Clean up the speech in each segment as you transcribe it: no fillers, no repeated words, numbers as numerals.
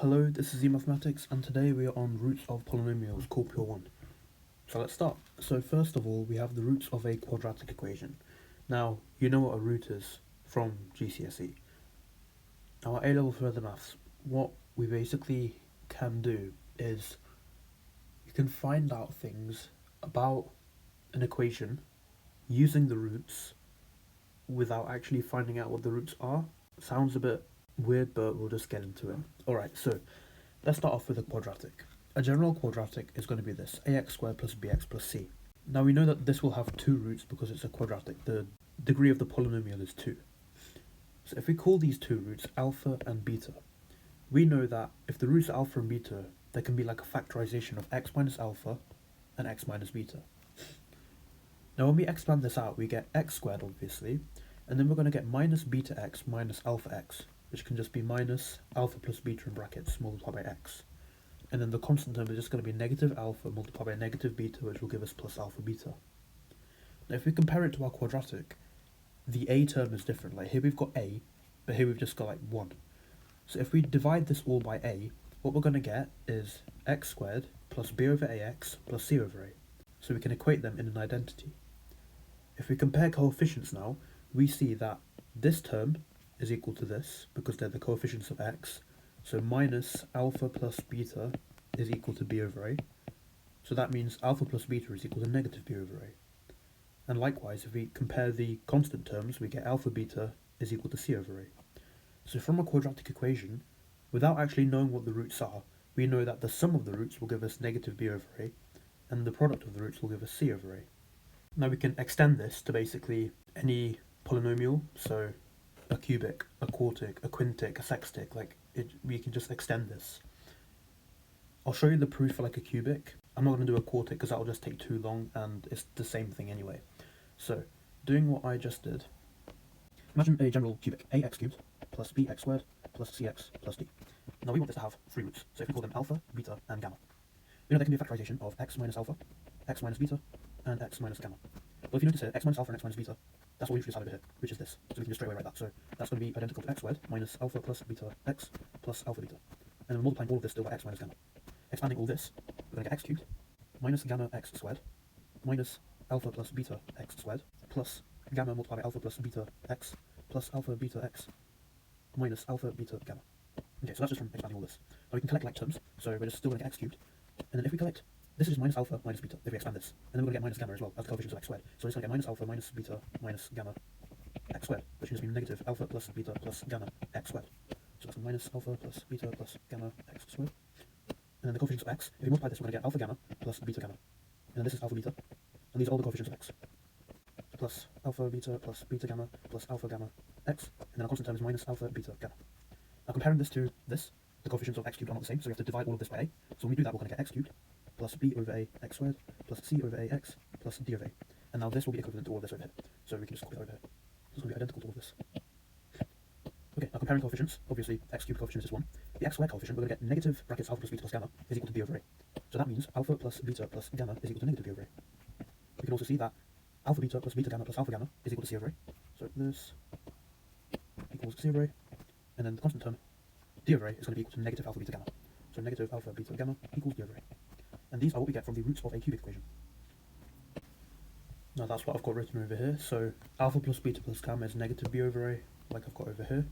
Hello, this is Mathematics, and today we are on roots of polynomials called Pure 1. So let's start. So first of all, we have the roots of a quadratic equation. Now, you know what a root is from GCSE. Now at A-level further maths, what we basically can do is you can find out things about an equation using the roots without actually finding out what the roots are. Sounds a bit weird, but we'll just get into it. Alright, so let's start off with a quadratic. A general quadratic is going to be this, ax squared plus bx plus c. Now we know that this will have two roots because it's a quadratic. The degree of the polynomial is 2. So if we call these two roots alpha and beta, we know that if the roots are alpha and beta, there can be like a factorization of x minus alpha and x minus beta. Now when we expand this out, we get x squared obviously, and then we're going to get minus beta x minus alpha x, which can just be minus alpha plus beta in brackets multiplied by x. And then the constant term is just going to be negative alpha multiplied by negative beta, which will give us plus alpha beta. Now if we compare it to our quadratic, the a term is different. Like here we've got a, but here we've just got like 1. So if we divide this all by a, what we're going to get is x squared plus b over ax plus c over a. So we can equate them in an identity. If we compare coefficients now, we see that this term is equal to this because they're the coefficients of x. So minus alpha plus beta is equal to b over a. So that means alpha plus beta is equal to negative b over a. And likewise, if we compare the constant terms, we get alpha beta is equal to c over a. So from a quadratic equation, without actually knowing what the roots are, we know that the sum of the roots will give us negative b over a, and the product of the roots will give us c over a. Now we can extend this to basically any polynomial, so a cubic, a quartic, a quintic, a sextic, we can just extend this. I'll show you the proof for like a cubic. I'm not going to do a quartic because that'll just take too long and it's the same thing anyway. So, doing what I just did, imagine a general cubic, ax cubed plus bx squared plus cx plus d. Now we want this to have 3 roots, so if we call them alpha, beta, and gamma. We know there can be a factorization of x minus alpha, x minus beta, and x minus gamma. Well, if you notice here, x minus alpha and x minus beta, that's what we usually have over here, which is this. So we can just straight away write that. So that's going to be identical to x squared minus alpha plus beta x plus alpha beta. And then we're multiplying all of this still by x minus gamma. Expanding all this, we're going to get x cubed minus gamma x squared minus alpha plus beta x squared plus gamma multiplied by alpha plus beta x plus alpha beta x minus alpha beta gamma. Okay, so that's just from expanding all this. Now we can collect like terms, so we're just still going to get x cubed. And then if we collect, this is just minus alpha minus beta, if we expand this. And then we're going to get minus gamma as well, as the coefficients of x squared. So it's going to get minus alpha minus beta minus gamma x squared, which is going to be negative alpha plus beta plus gamma x squared. So that's minus alpha plus beta plus gamma x squared. And then the coefficients of x, if we multiply this, we're going to get alpha gamma plus beta gamma. And then this is alpha beta. And these are all the coefficients of x. Plus alpha beta plus beta gamma plus alpha gamma x. And then our constant term is minus alpha beta gamma. Now comparing this to this, the coefficients of x cubed are not the same, so we have to divide all of this by a. So when we do that, we're going to get x cubed plus b over a x squared plus c over a x plus d over a. And now this will be equivalent to all of this over here. So we can just copy that over here. So it's going to be identical to all of this. Okay, now comparing coefficients, obviously x cubed coefficient is 1. The x squared coefficient, we're going to get negative brackets alpha plus beta plus gamma is equal to b over a. So that means alpha plus beta plus gamma is equal to negative b over a. We can also see that alpha beta plus beta gamma plus alpha gamma is equal to c over a. So this equals c over a. And then the constant term, d over a, is going to be equal to negative alpha beta gamma. So negative alpha beta gamma equals d over a. And these are what we get from the roots of a cubic equation. Now that's what I've got written over here. So alpha plus beta plus gamma is negative b over a, like I've got over here.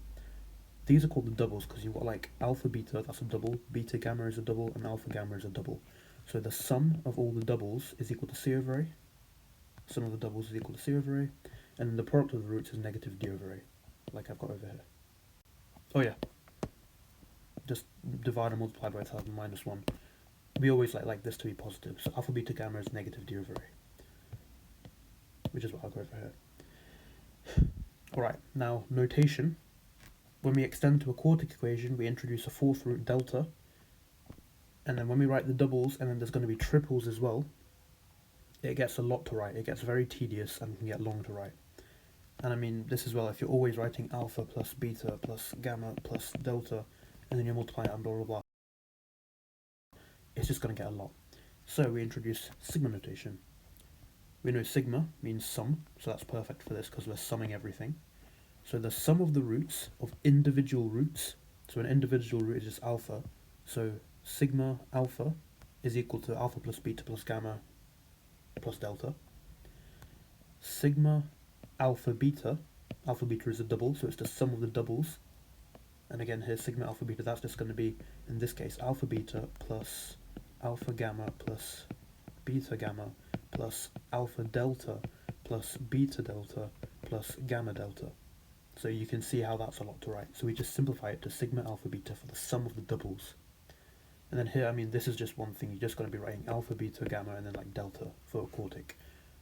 These are called the doubles because you've got like alpha beta, that's a double, beta gamma is a double, and alpha gamma is a double. So the sum of all the doubles is equal to c over a. Sum of the doubles is equal to c over a. And the product of the roots is negative d over a, like I've got over here. Oh yeah. Just divide and multiply by itself and minus 1. We always like this to be positive. So alpha beta gamma is negative d over a. Which is what I'll go over here. Alright, now notation. When we extend to a quartic equation, we introduce a 4th root delta. And then when we write the doubles, and then there's going to be triples as well, it gets a lot to write. It gets very tedious and can get long to write. And I mean, this as well, if you're always writing alpha plus beta plus gamma plus delta, and then you multiply it and blah blah blah, it's just going to get a lot. So we introduce sigma notation. We know sigma means sum, so that's perfect for this because we're summing everything. So the sum of the roots of individual roots So an individual root is just alpha. So sigma alpha is equal to alpha plus beta plus gamma plus delta. Sigma alpha beta is a double, so it's the sum of the doubles. And again here, sigma alpha beta, that's just going to be, in this case, alpha beta plus alpha gamma plus beta gamma plus alpha delta plus beta delta plus gamma delta. So you can see how that's a lot to write. So we just simplify it to sigma alpha beta for the sum of the doubles. And then here, I mean, this is just one thing. You're just going to be writing alpha, beta, gamma, and then like delta for a quartic.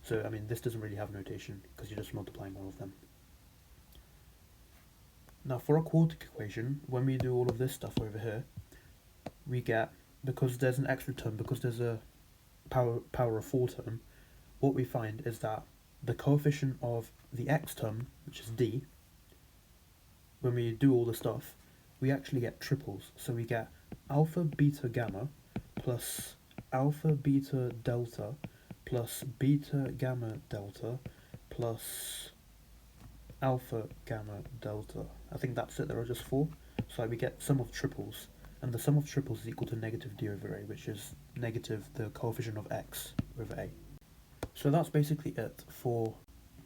So, I mean, this doesn't really have notation because you're just multiplying all of them. Now, for a quartic equation, when we do all of this stuff over here, we get, because there's an extra term, because there's a power of 4 term, what we find is that the coefficient of the x term, which is d, when we do all the stuff, we actually get triples. So we get alpha beta gamma plus alpha beta delta plus beta gamma delta plus alpha gamma delta. I think that's it, there are just 4. So we get sum of triples, and the sum of triples is equal to negative d over a, which is negative the coefficient of x over a. So that's basically it for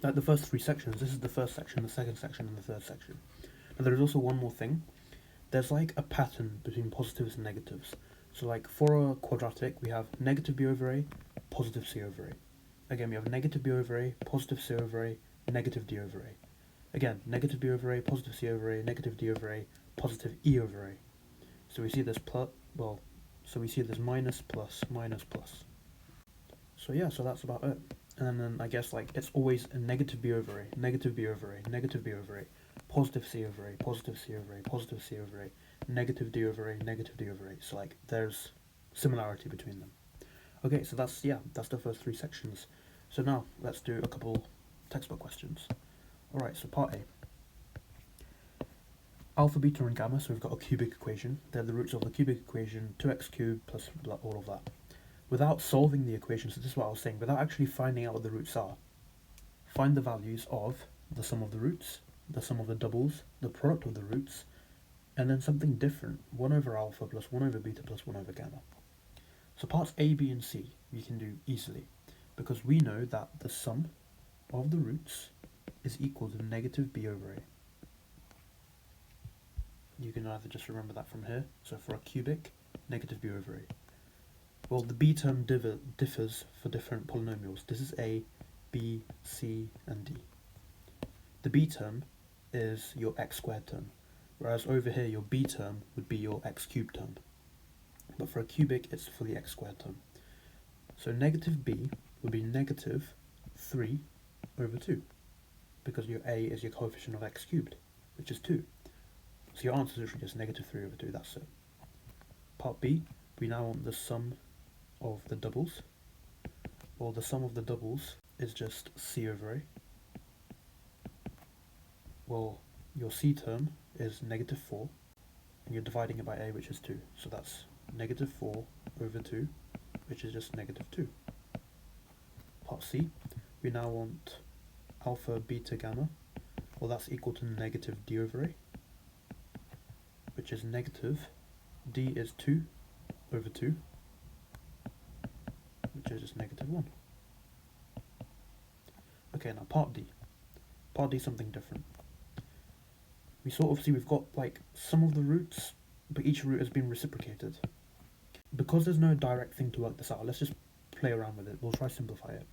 like the first 3 sections. This is the first section, the second section, and the third section. Now there is also one more thing. There's like a pattern between positives and negatives. So like for a quadratic, we have negative b over a, positive c over a. Again, we have negative b over a, positive c over a, negative d over a. Again, negative b over a, positive c over a, negative d over a, positive e over a. So we see this so we see this minus, plus, minus, plus. So yeah, so that's about it. And then I guess like it's always a negative b over a, negative b over a, negative b over a, positive c over a, positive c over a, positive c over a, negative d over a, negative d over a. So like there's similarity between them. Okay, so that's the first 3 sections. So now let's do a couple textbook questions. Alright, so part A. Alpha, beta and gamma, so we've got a cubic equation. They're the roots of the cubic equation, 2x cubed plus all of that. Without solving the equation, so this is what I was saying, without actually finding out what the roots are, find the values of the sum of the roots, the sum of the doubles, the product of the roots, and then something different, 1 over alpha plus 1 over beta plus 1 over gamma. So parts A, B and C we can do easily, because we know that the sum of the roots is equal to negative b over a. You can either just remember that from here, so for a cubic, negative b over a. Well, the b term differs for different polynomials. This is a, b, c and d. The b term is your x squared term, whereas over here your b term would be your x cubed term. But for a cubic, it's for the x squared term. So negative b would be negative 3 over 2, because your a is your coefficient of x cubed, which is 2. So your answer is literally just negative 3 over 2, that's it. Part B, we now want the sum of the doubles. Well, the sum of the doubles is just c over a. Well, your c term is negative 4, and you're dividing it by a, which is 2. So that's negative 4 over 2, which is just negative 2. Part C, we now want alpha, beta, gamma. Well, that's equal to negative d over a, which is negative, d is 2 over 2, which is just negative 1. Okay, now part D. Part D is something different. We sort of see we've got like some of the roots, but each root has been reciprocated. Because there's no direct thing to work this out, let's just play around with it. We'll try to simplify it.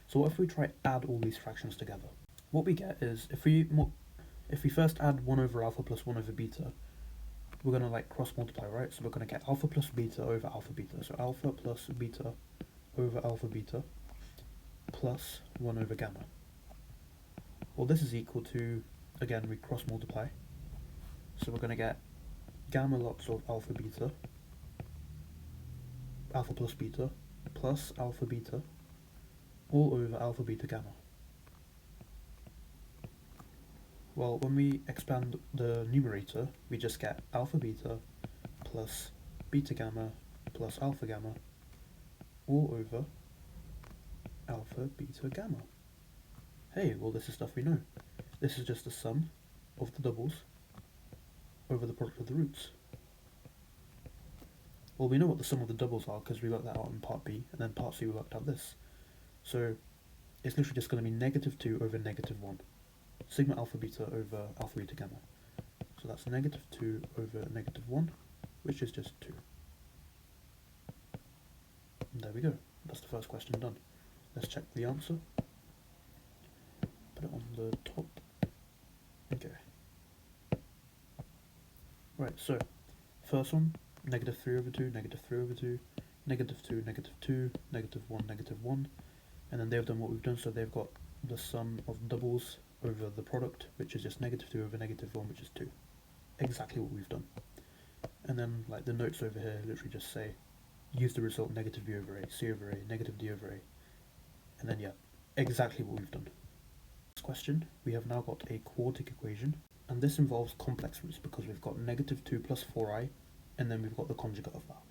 So what if we try add all these fractions together? What we get is, if we first add 1 over alpha plus 1 over beta, we're going to like cross multiply, right? So we're going to get alpha plus beta over alpha beta. So alpha plus beta over alpha beta plus 1 over gamma. Well, this is equal to, again, we cross multiply. So we're going to get gamma lots of alpha beta, alpha plus beta, plus alpha beta, all over alpha beta gamma. Well, when we expand the numerator, we just get alpha beta plus beta gamma plus alpha gamma, all over alpha beta gamma. Hey, well, this is stuff we know. This is just the sum of the doubles over the product of the roots? Well, we know what the sum of the doubles are because we worked that out in part B, and then part C we worked out this. So it's literally just going to be -2 over -1. Sigma alpha beta over alpha beta gamma. So that's -2 over -1, which is just 2. And there we go. That's the first question done. Let's check the answer. Put it on the top. Okay. Right, so first one, -3 over 2, -3 over 2, -2, -2, -1, -1. And then they've done what we've done, so they've got the sum of doubles over the product, which is just -2 over -1, which is 2. Exactly what we've done. And then like the notes over here literally just say, use the result -b over a, c over a, -d over a. And then yeah, exactly what we've done. Next question, we have now got a quartic equation, and this involves complex roots because we've got -2 plus 4i, and then we've got the conjugate of that.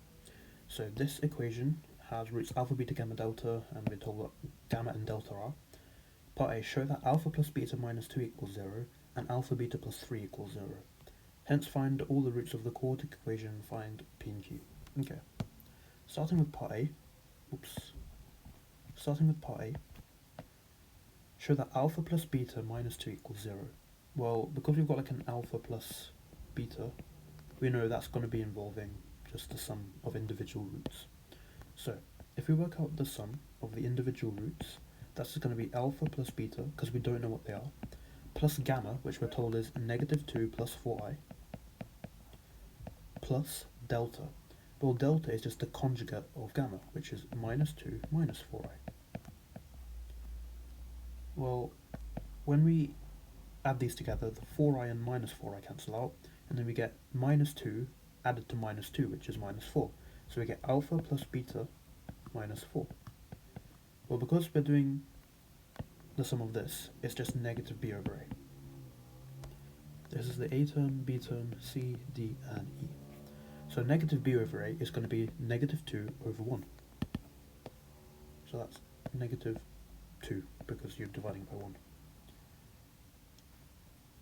So this equation has roots alpha, beta, gamma, delta, and we're told what gamma and delta are. Part A, show that alpha plus beta minus 2 equals 0, and alpha beta plus 3 equals 0. Hence find all the roots of the quartic equation and find P and Q. Okay, starting with part A, show that alpha plus beta minus 2 equals 0. Well, because we've got like an alpha plus beta, we know that's going to be involving just the sum of individual roots. So, if we work out the sum of the individual roots, that's just going to be alpha plus beta, because we don't know what they are, plus gamma, which we're told is -2 plus 4i, plus delta. Well, delta is just the conjugate of gamma, which is -2 minus 4i. Well, when we add these together, the 4i and minus 4i cancel out, and then we get -2 added to -2, which is -4. So we get alpha plus beta minus 4. Well, because we're doing the sum of this, it's just -b over a. This is the a term, b term, c, d, and e. So -b over a is going to be -2 over 1. So that's -2 because you're dividing by 1.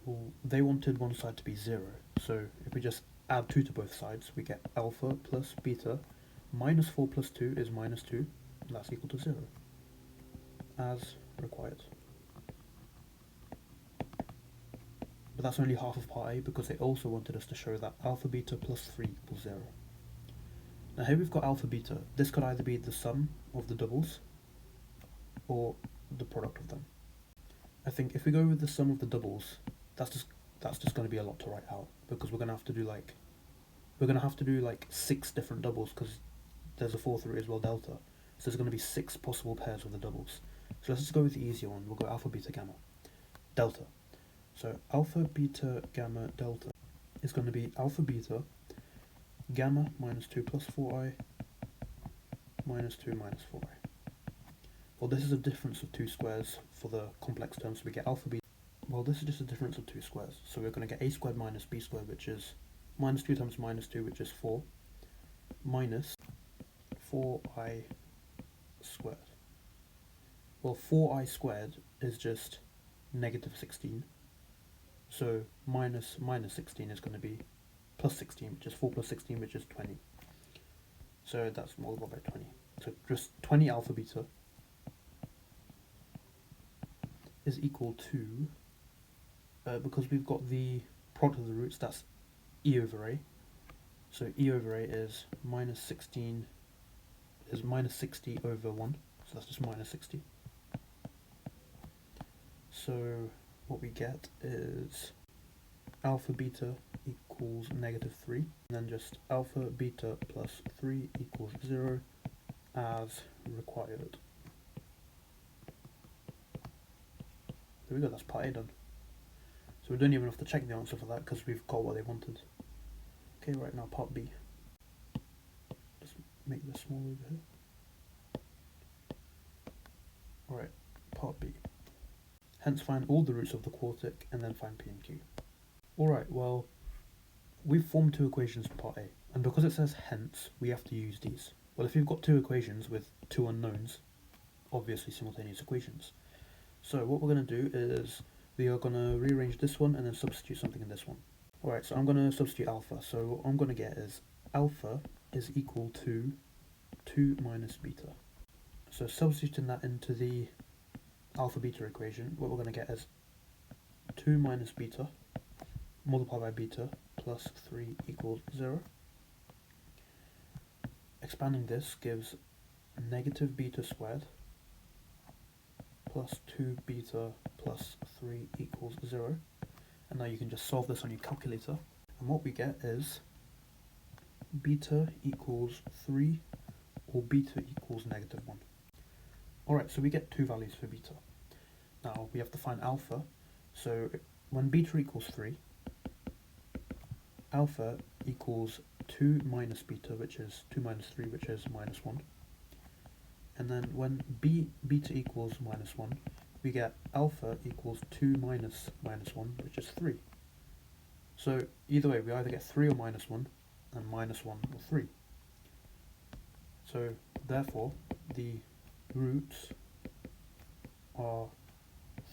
Well, they wanted one side to be 0, so if we just add 2 to both sides, we get alpha plus beta minus 4 plus 2 is -2, and that's equal to 0, as required. But that's only half of part A, because they also wanted us to show that alpha beta plus 3 equals 0. Now here we've got alpha beta. This could either be the sum of the doubles, or the product of them. I think if we go with the sum of the doubles, that's just going to be a lot to write out, because we're going to have to do like 6 different doubles, because there's a fourth root as well, delta. So there's going to be 6 possible pairs of the doubles. So let's just go with the easier one. We'll go alpha, beta, gamma, delta. So alpha, beta, gamma, delta is going to be alpha, beta, gamma minus 2 plus 4i, minus 2 minus 4i. Well, this is a difference of 2 squares for the complex terms, so we get alpha, beta. Well, this is just a difference of 2 squares, so we're going to get a squared minus b squared, which is minus 2 times minus 2, which is 4, minus 4i squared. Well, 4i squared is just -16, so minus 16 is going to be plus 16, which is 4 plus 16, which is 20. So that's multiplied by 20. So just 20 alpha beta is equal to, because we've got the product of the roots, that's e over a. So e over a is minus 16 is minus 60 over 1, so that's just minus 60. So what we get is alpha beta equals -3, and then just alpha beta plus 3 equals 0 as required. There we go, that's part A done. So we don't even have to check the answer for that because we've got what they wanted. Okay, right now part B. Just make this small over here. Alright, part B. Hence find all the roots of the quartic and then find P and Q. Alright, well, we've formed 2 equations in part A, and because it says hence, we have to use these. Well, if you've got 2 equations with 2 unknowns, obviously simultaneous equations. So what we're going to do is we are going to rearrange this one and then substitute something in this one. Alright, so I'm going to substitute alpha. So what I'm going to get is alpha is equal to 2 minus beta. So substituting that into the alpha beta equation, what we're going to get is 2 minus beta multiplied by beta plus 3 equals 0. Expanding this gives negative beta squared plus 2 beta plus 3 equals 0. And now you can just solve this on your calculator. And what we get is beta equals 3 or beta equals negative 1. Alright, so we get two values for beta. Now we have to find alpha. So when beta equals 3, alpha equals 2 minus beta, which is 2 minus 3, which is minus 1. And then when beta equals minus 1, we get alpha equals 2 minus minus 1, which is 3. So either way, we either get 3 or minus 1, and minus 1 or 3. So therefore, the roots are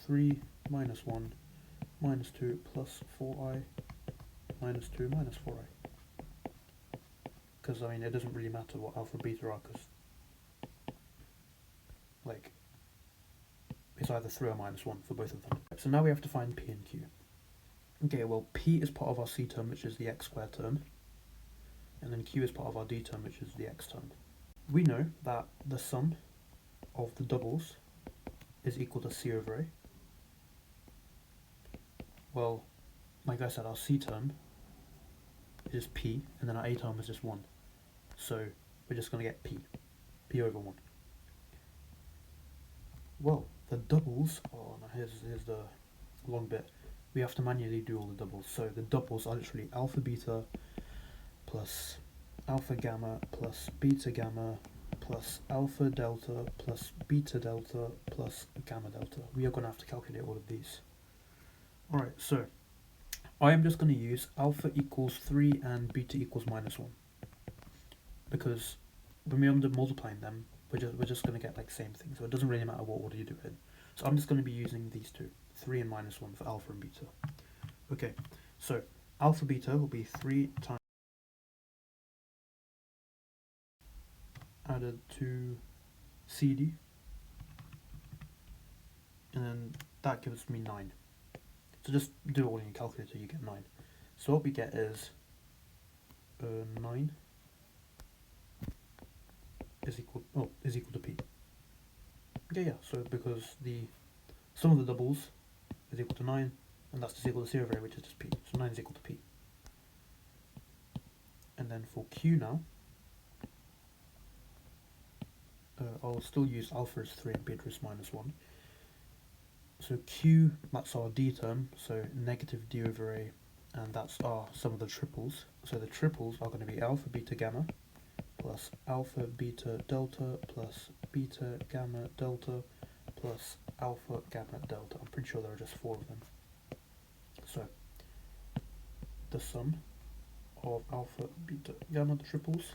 3 minus 1 minus 2 plus 4i minus 2 minus 4i. Because, I mean, it doesn't really matter what alpha and beta are, because, like, it's either 3 or minus 1 for both of them. So now we have to find p and q. Okay, well, p is part of our c term, which is the x squared term, and then q is part of our d term, which is the x term. We know that the sum of the doubles is equal to c over a. Well, like I said, our c term is p, and then our a term is just 1. So we're just going to get p over 1. Well, the doubles, now here's the long bit. We have to manually do all the doubles. So the doubles are literally alpha beta plus alpha gamma plus beta gamma plus alpha delta plus beta delta plus gamma delta. We are going to have to calculate all of these. Alright, so I am just going to use alpha equals 3 and beta equals minus 1. Because when we end up multiplying them, we're just going to get like same thing. So it doesn't really matter what order you do it in. So I'm just going to be using these two, 3 and minus 1 for alpha and beta. Okay, so alpha beta will be 3 times added to CD, and then that gives me 9. So just do it all in your calculator, you get 9. So what we get is 9 is equal to p. Yeah, so because the sum of the doubles is equal to 9, and that's just equal to 0 over a, which is just p. So 9 is equal to p. And then for q now, I'll still use alpha is 3 and beta is minus 1. So q, that's our d term, so negative d over a, and that's our sum of the triples. So the triples are going to be alpha beta gamma plus alpha beta delta plus beta gamma delta plus alpha gamma delta. I'm pretty sure there are just 4 of them. So the sum of alpha beta gamma, the triples,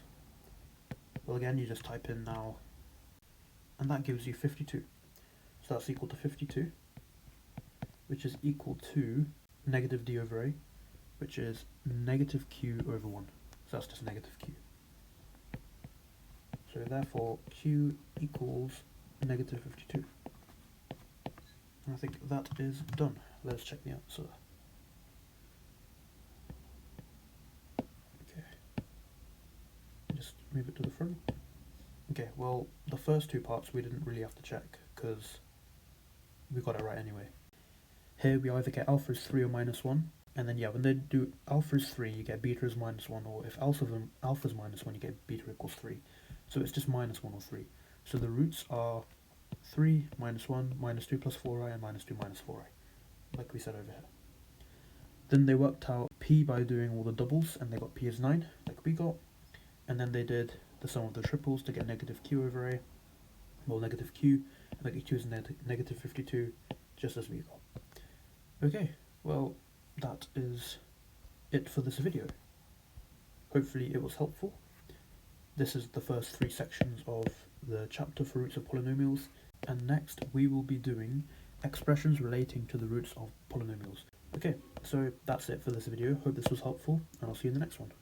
well, again, you just type in now, and that gives you 52. So that's equal to 52, which is equal to negative d over a, which is negative q over 1. So that's just negative q. So therefore q equals negative 52. And I think that is done. Let's check the answer. Okay. Just move it to the front. Okay, well, the first two parts we didn't really have to check because we got it right anyway. Here we either get alpha is 3 or minus 1, and then yeah, when they do alpha is 3, you get beta is minus 1, or if alpha is minus 1, you get beta equals 3. So it's just minus 1 or 3. So the roots are 3 minus 1 minus 2 plus 4i and minus 2 minus 4i, like we said over here. Then they worked out p by doing all the doubles, and they got p is 9, like we got, and then they did the sum of the triples to get negative q over a, well, negative q, and negative q is negative 52, just as we got. Okay, well, that is it for this video. Hopefully it was helpful. This is the first 3 sections of the chapter for roots of polynomials, and next we will be doing expressions relating to the roots of polynomials. Okay. Okay, so that's it for this video. Hope this was helpful, and I'll see you in the next one.